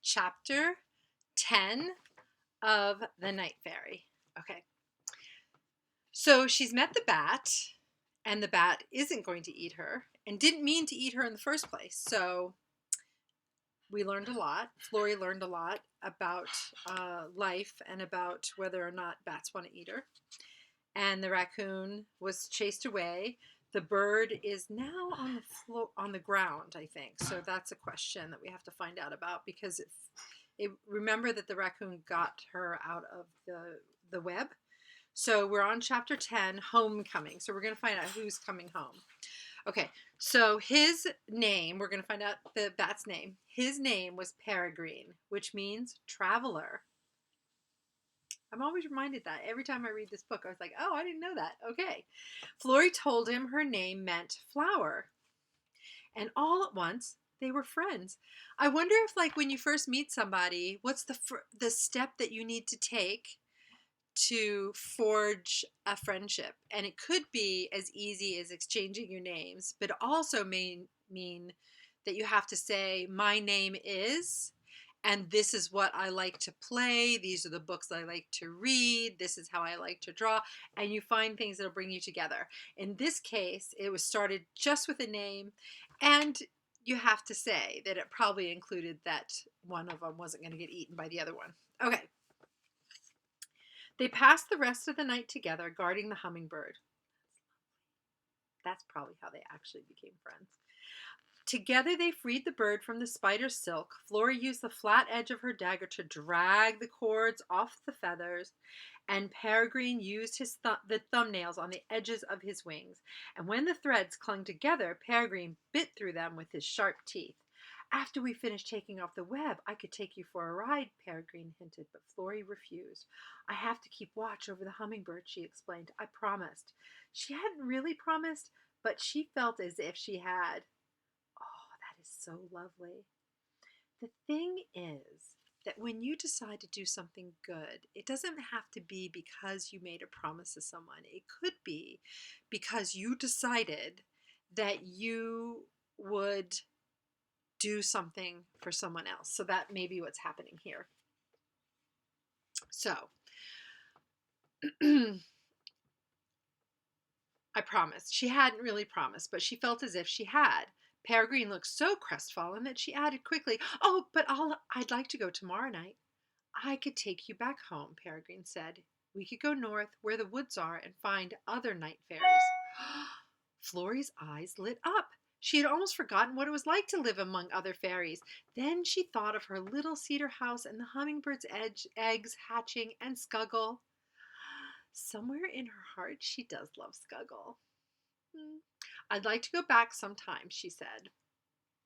chapter 10 of The Night Fairy. Okay, so she's met the bat, and the bat isn't going to eat her and didn't mean to eat her in the first place. So we learned a lot. Florrie learned a lot about life and about whether or not bats want to eat her. And the raccoon was chased away. The bird is now on the on the ground, I think. So that's a question that we have to find out about, because remember that the raccoon got her out of the web. So we're on chapter 10, Homecoming. So we're going to find out who's coming home. Okay, so his name, we're going to find out the bat's name. His name was Peregrine, which means traveler. I'm always reminded that every time I read this book. I was like, oh, I didn't know that. Okay. Florrie told him her name meant flower. And all at once, they were friends. I wonder if, like, when you first meet somebody, what's the step that you need to take to forge a friendship? And it could be as easy as exchanging your names, but also mean that you have to say, my name is, and this is what I like to play. These are the books I like to read. This is how I like to draw. And you find things that'll bring you together. In this case, it was started just with a name. And you have to say that it probably included that one of them wasn't going to get eaten by the other one. Okay. They passed the rest of the night together, guarding the hummingbird. That's probably how they actually became friends. Together they freed the bird from the spider's silk. Florrie used the flat edge of her dagger to drag the cords off the feathers, and Peregrine used the thumbnails on the edges of his wings. And when the threads clung together, Peregrine bit through them with his sharp teeth. After we finished taking off the web, I could take you for a ride, Peregrine hinted, but Florrie refused. I have to keep watch over the hummingbird, she explained. I promised. She hadn't really promised, but she felt as if she had. Oh, that is so lovely. The thing is that when you decide to do something good, it doesn't have to be because you made a promise to someone. It could be because you decided that you would do something for someone else. So that may be what's happening here. So, I promised. She hadn't really promised, but she felt as if she had. Peregrine looked so crestfallen that she added quickly, "Oh, but I'd like to go tomorrow night." "I could take you back home," Peregrine said. "We could go north where the woods are and find other night fairies." Florrie's eyes lit up. She had almost forgotten what it was like to live among other fairies. Then she thought of her little cedar house and the hummingbird's eggs hatching and Scuggle. Somewhere in her heart, she does love Scuggle. "I'd like to go back sometime," she said.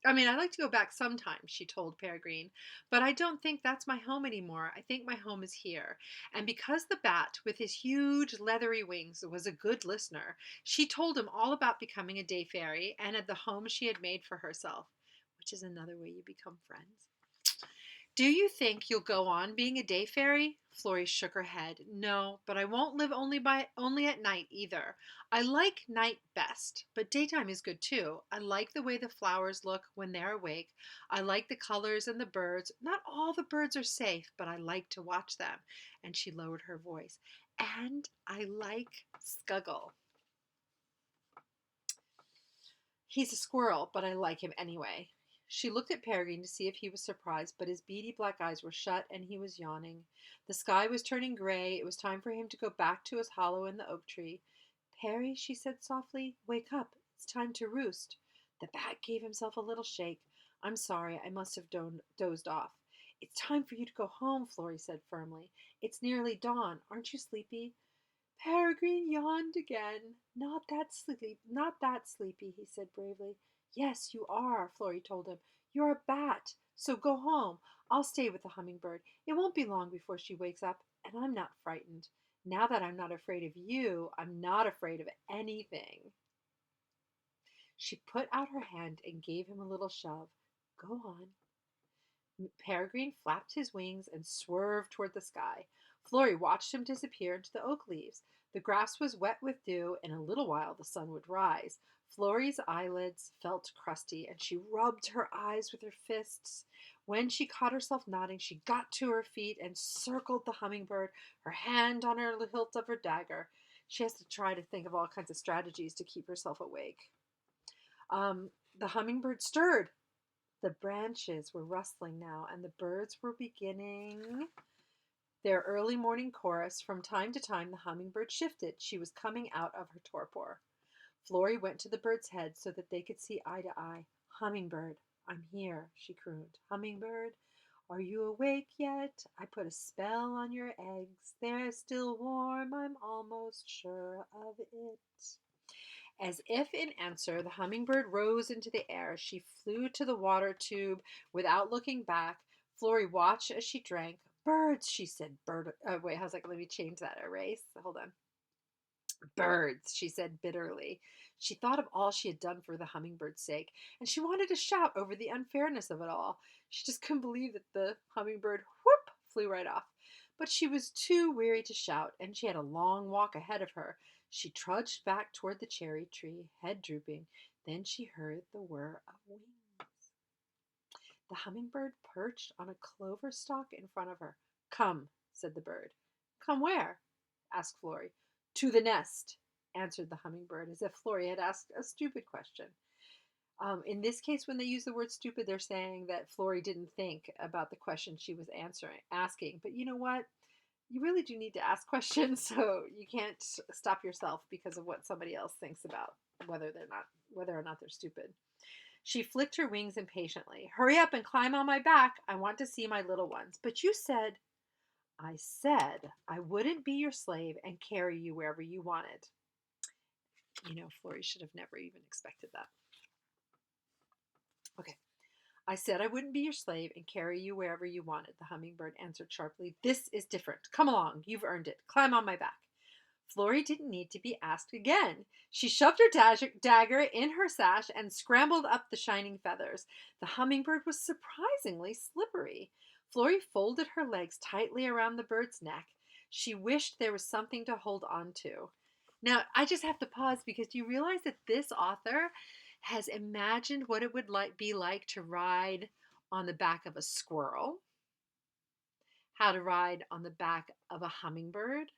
I'd like to go back sometime, she told Peregrine, "but I don't think that's my home anymore. I think my home is here." And because the bat, with his huge leathery wings, was a good listener, she told him all about becoming a day fairy and at the home she had made for herself, which is another way you become friends. "Do you think you'll go on being a day fairy?" Florrie shook her head. "No, but I won't live only at night either. I like night best, but daytime is good too. I like the way the flowers look when they're awake. I like the colors and the birds. Not all the birds are safe, but I like to watch them." And she lowered her voice. "And I like Scuggle. He's a squirrel, but I like him anyway." She looked at Peregrine to see if he was surprised, but his beady black eyes were shut and he was yawning. The sky was turning gray. It was time for him to go back to his hollow in the oak tree. "Perry," she said softly, "wake up. It's time to roost." The bat gave himself a little shake. "I'm sorry. I must have dozed off." "It's time for you to go home," Florrie said firmly. "It's nearly dawn. Aren't you sleepy?" Peregrine yawned again. Not that sleepy," he said bravely. "Yes, you are," Florrie told him. "You're a bat, so go home. I'll stay with the hummingbird. It won't be long before she wakes up, and I'm not frightened. Now that I'm not afraid of you, I'm not afraid of anything." She put out her hand and gave him a little shove. "Go on." Peregrine flapped his wings and swerved toward the sky. Florrie watched him disappear into the oak leaves. The grass was wet with dew. In a little while the sun would rise. Florrie's eyelids felt crusty, and she rubbed her eyes with her fists. When she caught herself nodding, she got to her feet and circled the hummingbird, her hand on her hilt of her dagger. She has to try to think of all kinds of strategies to keep herself awake. The hummingbird stirred. The branches were rustling now, and the birds were beginning their early morning chorus. From time to time, the hummingbird shifted. She was coming out of her torpor. Florrie went to the bird's head so that they could see eye to eye. Hummingbird, I'm here, she crooned. Hummingbird, are you awake yet? I put a spell on your eggs. They're still warm, I'm almost sure of it. As if in answer, the hummingbird rose into the air. She flew to the water tube without looking back. Florrie watched as she drank. Birds, she said. Wait, I was like, let me change that. Erase. Hold on. Birds, she said bitterly. She thought of all she had done for the hummingbird's sake, and she wanted to shout over the unfairness of it all. She just couldn't believe that the hummingbird, whoop, flew right off. But she was too weary to shout, and she had a long walk ahead of her. She trudged back toward the cherry tree, head drooping. Then she heard the whir of wings. The hummingbird perched on a clover stalk in front of her. Come, said the bird. Come where? Asked Florrie. To the nest, answered the hummingbird, as if Florrie had asked a stupid question. In this case, when they use the word stupid, they're saying that Florrie didn't think about the question she was asking. But you know what? You really do need to ask questions, so you can't stop yourself because of what somebody else thinks about whether or not they're stupid. She flicked her wings impatiently. Hurry up and climb on my back. I want to see my little ones. But you said, I said I wouldn't be your slave and carry you wherever you wanted. You know, Florrie should have never even expected that. Okay. I said I wouldn't be your slave and carry you wherever you wanted, the hummingbird answered sharply. This is different. Come along. You've earned it. Climb on my back. Florrie didn't need to be asked again. She shoved her dagger in her sash and scrambled up the shining feathers. The hummingbird was surprisingly slippery. Florrie folded her legs tightly around the bird's neck. She wished there was something to hold on to. Now, I just have to pause because you realize that this author has imagined what it would be like to ride on the back of a squirrel, how to ride on the back of a hummingbird,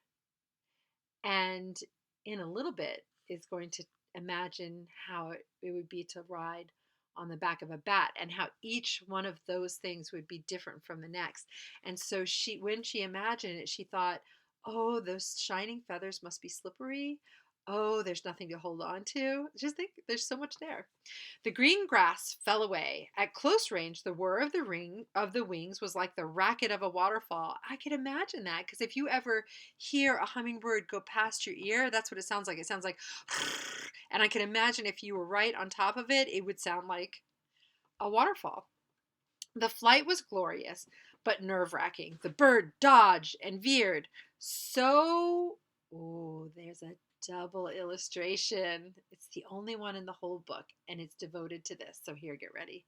and in a little bit is going to imagine how it would be to ride on the back of a bat and how each one of those things would be different from the next. And so when she imagined it, she thought, oh, those shining feathers must be slippery. Oh, there's nothing to hold on to. Just think, there's so much there. The green grass fell away. At close range, the whir of the wings was like the racket of a waterfall. I could imagine that because if you ever hear a hummingbird go past your ear, that's what it sounds like. It sounds like, and I can imagine if you were right on top of it, it would sound like a waterfall. The flight was glorious, but nerve-wracking. The bird dodged and veered. There's a double illustration. It's the only one in the whole book, and it's devoted to this. So here, get ready.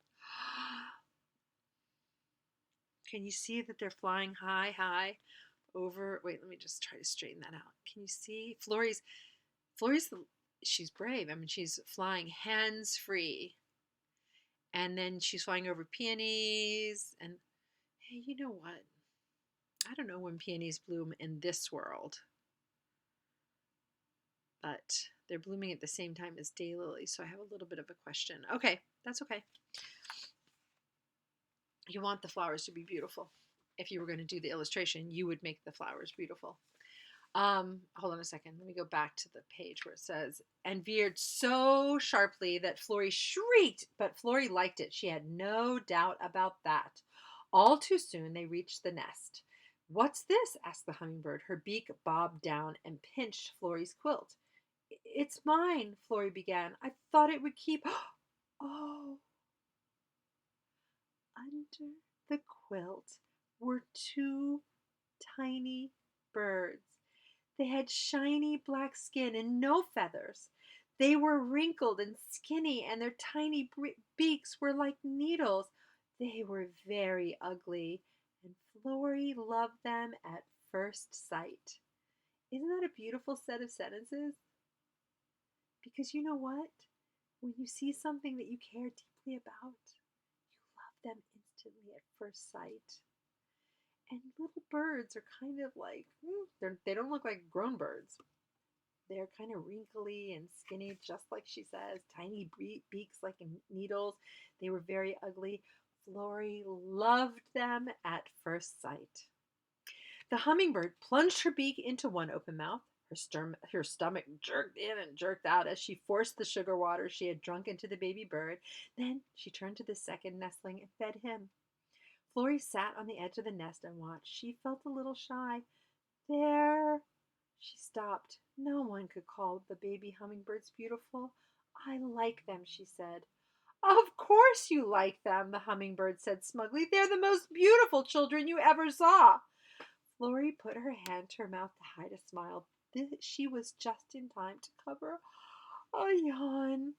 Can you see that they're flying high over? Wait, let me just try to straighten that out. Can you see? Florrie's, she's brave. I mean, she's flying hands-free. And then she's flying over peonies. And hey, you know what? I don't know when peonies bloom in this world, but they're blooming at the same time as daylilies, so I have a little bit of a question. Okay, that's okay. You want the flowers to be beautiful. If you were going to do the illustration, you would make the flowers beautiful. Hold on a second. Let me go back to the page where it says, and veered so sharply that Florrie shrieked, but Florrie liked it. She had no doubt about that. All too soon, they reached the nest. What's this? Asked the hummingbird. Her beak bobbed down and pinched Florrie's quilt. It's mine, Florrie began. I thought it would keep... Oh! Under the quilt were two tiny birds. They had shiny black skin and no feathers. They were wrinkled and skinny, and their tiny beaks were like needles. They were very ugly, and Florrie loved them at first sight. Isn't that a beautiful set of sentences? Because you know what? When you see something that you care deeply about, you love them hesitantly at first sight. And little birds are kind of like, they don't look like grown birds. They're kind of wrinkly and skinny, just like she says, tiny beaks like needles. They were very ugly. Florrie loved them at first sight. The hummingbird plunged her beak into one open mouth. Her stomach jerked in and jerked out as she forced the sugar water she had drunk into the baby bird. Then she turned to the second nestling and fed him. Florrie sat on the edge of the nest and watched. She felt a little shy. There. She stopped. No one could call the baby hummingbirds beautiful. I like them, she said. Of course you like them, the hummingbird said smugly. They're the most beautiful children you ever saw. Florrie put her hand to her mouth to hide a smile. She was just in time to cover a yawn.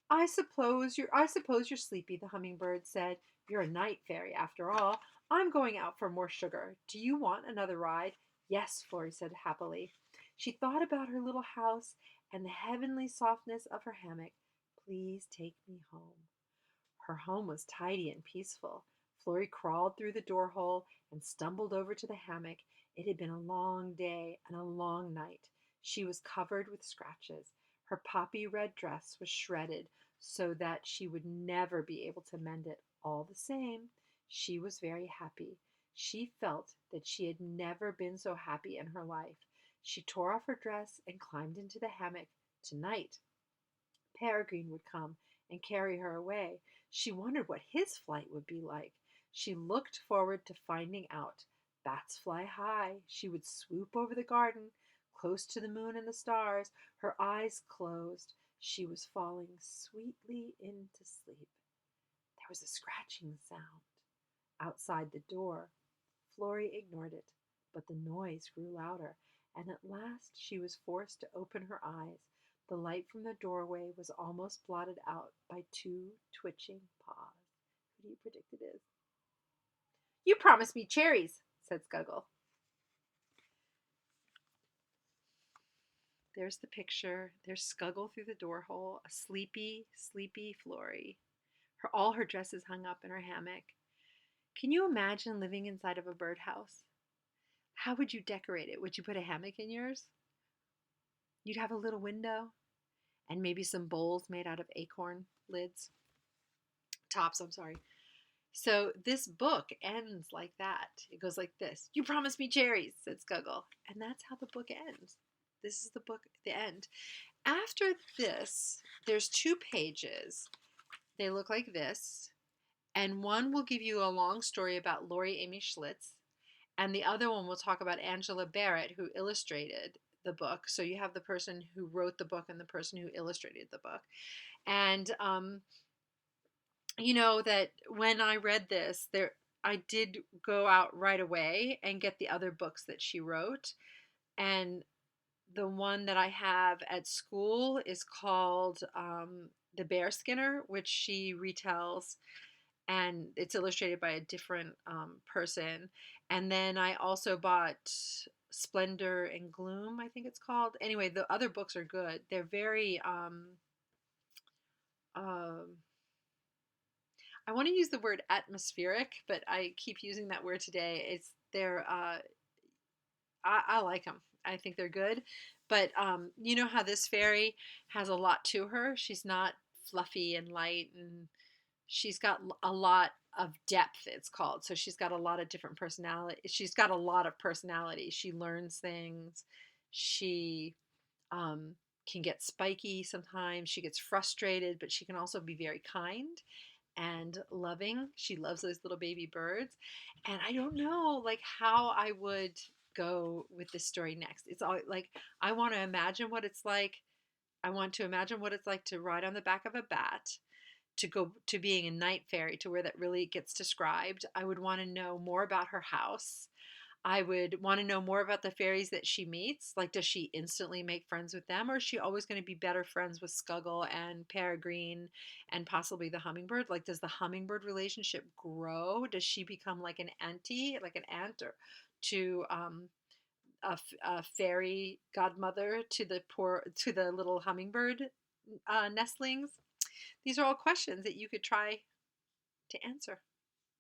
I suppose you're sleepy, the hummingbird said. You're a night fairy, after all. I'm going out for more sugar. Do you want another ride? Yes, Florrie said happily. She thought about her little house and the heavenly softness of her hammock. Please take me home. Her home was tidy and peaceful. Florrie crawled through the door hole and stumbled over to the hammock. It had been a long day and a long night. She was covered with scratches. Her poppy red dress was shredded so that she would never be able to mend it. All the same, she was very happy. She felt that she had never been so happy in her life. She tore off her dress and climbed into the hammock. Tonight, Peregrine would come and carry her away. She wondered what his flight would be like. She looked forward to finding out. Bats fly high. She would swoop over the garden, close to the moon and the stars, her eyes closed. She was falling sweetly into sleep. There was a scratching sound outside the door. Florrie ignored it, but the noise grew louder, and at last she was forced to open her eyes. The light from the doorway was almost blotted out by two twitching paws. Who do you predict it is? You promised me cherries, said Scuggle. There's the picture. There's Scuggle through the door hole, a sleepy, sleepy Florrie. All her dresses hung up in her hammock. Can you imagine living inside of a birdhouse? How would you decorate it? Would you put a hammock in yours? You'd have a little window and maybe some bowls made out of acorn lids. Tops, I'm sorry. So this book ends like that. It goes like this. You promised me cherries, said Scuggle. And that's how the book ends. This is the book at the end. After this, there's 2 pages. They look like this. And one will give you a long story about Lori Amy Schlitz. And the other one will talk about Angela Barrett, who illustrated the book. So you have the person who wrote the book and the person who illustrated the book. And you know that when I read this, I did go out right away and get the other books that she wrote. And the one that I have at school is called The Bear Skinner, which she retells, and it's illustrated by a different person. And then I also bought Splendor and Gloom, I think it's called. Anyway, the other books are good. They're very I want to use the word atmospheric, but I keep using that word today. I like them. I think they're good. But you know how this fairy has a lot to her? She's not fluffy and light, and she's got a lot of depth, it's called. So she's got a lot of different personality. She's got a lot of personality. She learns things. She can get spiky sometimes. She gets frustrated, but she can also be very kind and loving. She loves those little baby birds. And I don't know like how I would go with this story next. It's all like I want to imagine what it's like. I want to imagine what it's like to ride on the back of a bat, to go to being a night fairy, to where that really gets described. I would want to know more about her house. I would want to know more about the fairies that she meets. Like, does she instantly make friends with them, or is she always going to be better friends with Scuggle and Peregrine and possibly the hummingbird? Like, does the hummingbird relationship grow? Does she become like an auntie, like an aunt, or to a fairy godmother to the little hummingbird nestlings? These are all questions that you could try to answer.